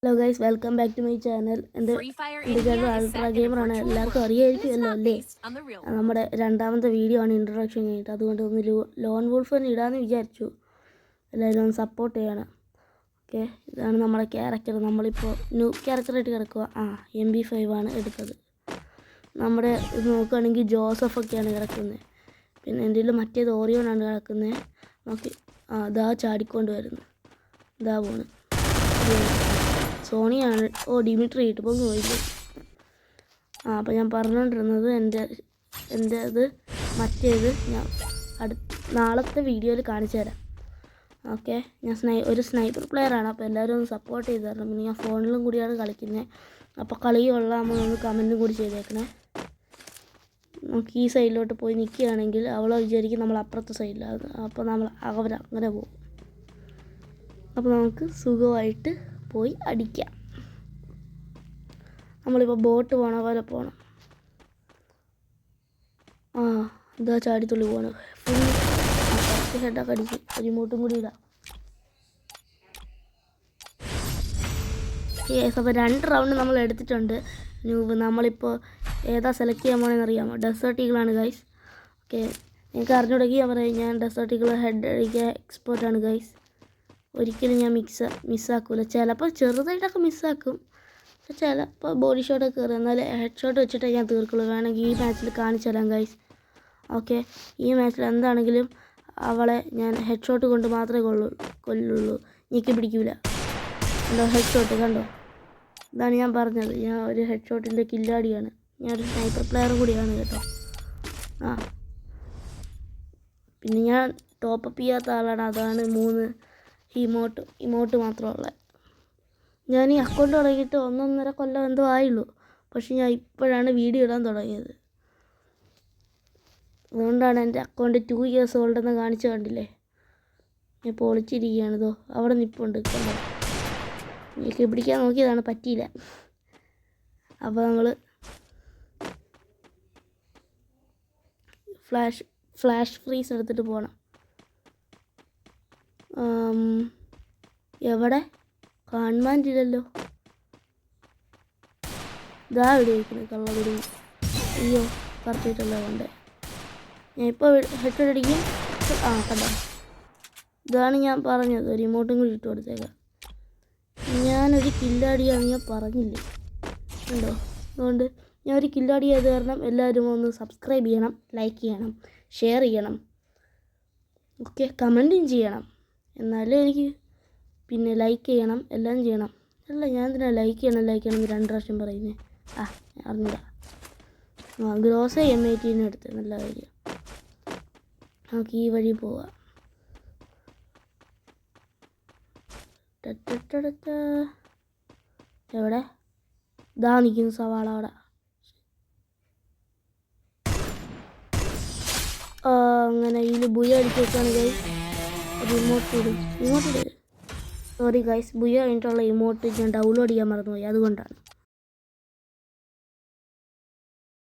Hello guys, welcome back to my channel. എൻ്റെ channel ultra ഗെയിമറാണ്. എല്ലാവർക്കും അറിയായിരിക്കുമല്ലോ അല്ലേ? നമ്മുടെ രണ്ടാമത്തെ വീഡിയോ ആണ് ഇൻട്രൊഡക്ഷൻ കഴിഞ്ഞിട്ട്. അതുകൊണ്ട് ഒന്ന് ലോൺ വോൾഫ് തന്നെ ഇടാമെന്ന് വിചാരിച്ചു. എല്ലാവരും ഒന്ന് സപ്പോർട്ട് ചെയ്യണം. ഓക്കെ, ഇതാണ് നമ്മുടെ ക്യാരക്ടർ. നമ്മളിപ്പോൾ ന്യൂ ക്യാരക്ടറായിട്ട് കിടക്കുക. MP5 ആണ് എടുത്തത്. നമ്മുടെ ഇത് നോക്കുകയാണെങ്കിൽ ജോസഫൊക്കെയാണ് കിടക്കുന്നത്. പിന്നെ എൻ്റെ മറ്റേത് ഓറിയോണാണ് കിടക്കുന്നത്. നോക്കി, ഇതാ ചാടിക്കൊണ്ട് വരുന്നു, ഇതാ പോണ്. സോണിയാണ്. ഡിമിട്രി ഇട്ട് പൊങ്ങി പോയില്ലേ? അപ്പോൾ ഞാൻ പറഞ്ഞുകൊണ്ടിരുന്നത് എൻ്റെ അത് മറ്റേത് ഞാൻ നാളത്തെ വീഡിയോയിൽ കാണിച്ചു തരാം. ഓക്കെ, ഞാൻ ഒരു സ്നൈപ്പർ പ്ലെയറാണ്. അപ്പോൾ എല്ലാവരും ഒന്ന് സപ്പോർട്ട് ചെയ്ത് തരണം. പിന്നെ ഞാൻ ഫോണിലും കൂടിയാണ് കളിക്കുന്നത്. അപ്പോൾ കളി കൊള്ളാമോ ഒന്ന് കമൻറ്റും കൂടി ചെയ്തേക്കണേ. നമുക്ക് ഈ സൈഡിലോട്ട് പോയി നിൽക്കുകയാണെങ്കിൽ അവളെ വിചാരിക്കും നമ്മൾ അപ്പുറത്തെ സൈഡിലാണ്. അപ്പോൾ അവരങ്ങനെ പോകും. അപ്പോൾ നമുക്ക് സുഖമായിട്ട് പോയി അടിക്കാം. നമ്മളിപ്പോൾ ബോട്ട് പോണ പോലെ പോകണം. ഇതാ ചാടിത്തുള്ളി പോകണം. ഫുൾ ഹെഡൊക്കെ അടിച്ച് റിമോട്ടും കൂടി ഇടാം. അപ്പോൾ 2 റൗണ്ട് നമ്മൾ എടുത്തിട്ടുണ്ട്. നമ്മളിപ്പോൾ ഏതാ സെലക്ട് ചെയ്യാൻ പോകണമെന്ന് അറിയാമോ? Desert ഈഗിളാണ് guys. ഓക്കെ, എനിക്ക് അറിഞ്ഞുടങ്ങി ഞാൻ പറയാം. ഞാൻ ഡെസേർട്ട് ഈഗിൾ ഹെഡ് അടിക്കാൻ എക്സ്പേർട്ടാണ് ഗൈസ്. ഒരിക്കലും ഞാൻ മിസ്സാക്കൂല. ചിലപ്പോൾ ചെറുതായിട്ടൊക്കെ മിസ്സാക്കും, ചിലപ്പോൾ ബോഡി ഷോട്ടൊക്കെ കയറും. എന്നാലും ഹെഡ് ഷോട്ട് വെച്ചിട്ടേ ഞാൻ തീർക്കുള്ളൂ. വേണമെങ്കിൽ ഈ മാച്ചിൽ കാണിച്ചു തരാം ഗൈസ്. ഓക്കെ, ഈ മാച്ചിൽ എന്താണെങ്കിലും അവളെ ഞാൻ ഹെഡ് ഷോട്ട് കൊണ്ട് മാത്രമേ കൊല്ലുള്ളൂ. ഞെക്കി പിടിക്കൂല. കണ്ടോ ഹെഡ് ഷോട്ട്? കണ്ടോ? ഇതാണ് ഞാൻ പറഞ്ഞത്. ഞാൻ ഒരു ഹെഡ് ഷോട്ടിൻ്റെ കില്ലാടിയാണ്. ഞാനൊരു സ്നൈപ്പർ പ്ലെയറും കൂടിയാണ് കേട്ടോ. പിന്നെ ഞാൻ ടോപ്പപ്പ് ചെയ്യാത്ത ആളാണ്. അതാണ് 3 ഇമോട്ട് മാത്രമുള്ള. ഞാൻ ഈ അക്കൗണ്ട് തുടങ്ങിയിട്ട് 1.5 കൊല്ലം എന്തോ ആയുള്ളൂ. പക്ഷെ ഞാൻ ഇപ്പോഴാണ് വീഡിയോ ഇടാൻ തുടങ്ങിയത്. അതുകൊണ്ടാണ് എൻ്റെ അക്കൗണ്ട് 2 years ഓൾഡെന്ന് കാണിച്ചു. കണ്ടില്ലേ? ഞാൻ പൊളിച്ചിരിക്കുകയാണിതോ. അവിടെ നിൽപ്പുണ്ട്. കണ്ടോ? എനിക്ക് പിടിക്കാൻ നോക്കിയതാണ്, പറ്റിയില്ല. അപ്പോൾ നമ്മൾ ഫ്ലാഷ് ഫ്രീസ് എടുത്തിട്ട് പോകണം. എവിടെ കാണുവാനില്ലല്ലോ. ഇതാ ഇവിടെ ഇരിക്കുന്നത് കള്ളകുടി. അയ്യോ, കറക്റ്റായിട്ടല്ലോ കൊണ്ടേ. ഞാൻ ഇപ്പോൾ ഹെഡ് അടിക്കും. കണ്ടോ? ഇതാണ് ഞാൻ പറഞ്ഞത്. ഒരു ഇമോട്ടും കൂടി ഇട്ട് കൊടുത്തേക്കാം. ഞാനൊരു കില്ലാടിയാണെന്ന് ഞാൻ പറഞ്ഞില്ലേ? കണ്ടോ? അതുകൊണ്ട് ഞാൻ ഒരു കില്ലാടി ആയത് കാരണം എല്ലാവരും ഒന്ന് സബ്സ്ക്രൈബ് ചെയ്യണം, ലൈക്ക് ചെയ്യണം, ഷെയർ ചെയ്യണം. ഓക്കെ, കമൻറ്റും ചെയ്യണം. എന്നാലേ എനിക്ക് പിന്നെ ലൈക്ക് ചെയ്യണം, എല്ലാം ചെയ്യണം. അല്ല, ഞാൻ എന്തിനാ ലൈക്ക് ചെയ്യണം എന്ന് 2 പ്രാവശ്യം പറയുന്നത്? അറിഞ്ഞില്ല. ഗ്രോസ് M18 എടുത്ത്. നല്ല കാര്യം. നമുക്ക് ഈ വഴി പോവാം. എവിടെ? ഇതാ നിൽക്കുന്നു സവാള അവിടെ. അങ്ങനെ ഇതിൽ ബുയ അടിച്ച് വെക്കുകയാണെങ്കിൽ ഇമോട്ട് ഇട്. സോറി ഗൈസ്, ബുയ കഴിഞ്ഞിട്ടുള്ള ഇമോട്ട് ഞാൻ ഡൗൺലോഡ് ചെയ്യാൻ മറന്നുപോയി. അതുകൊണ്ടാണ്.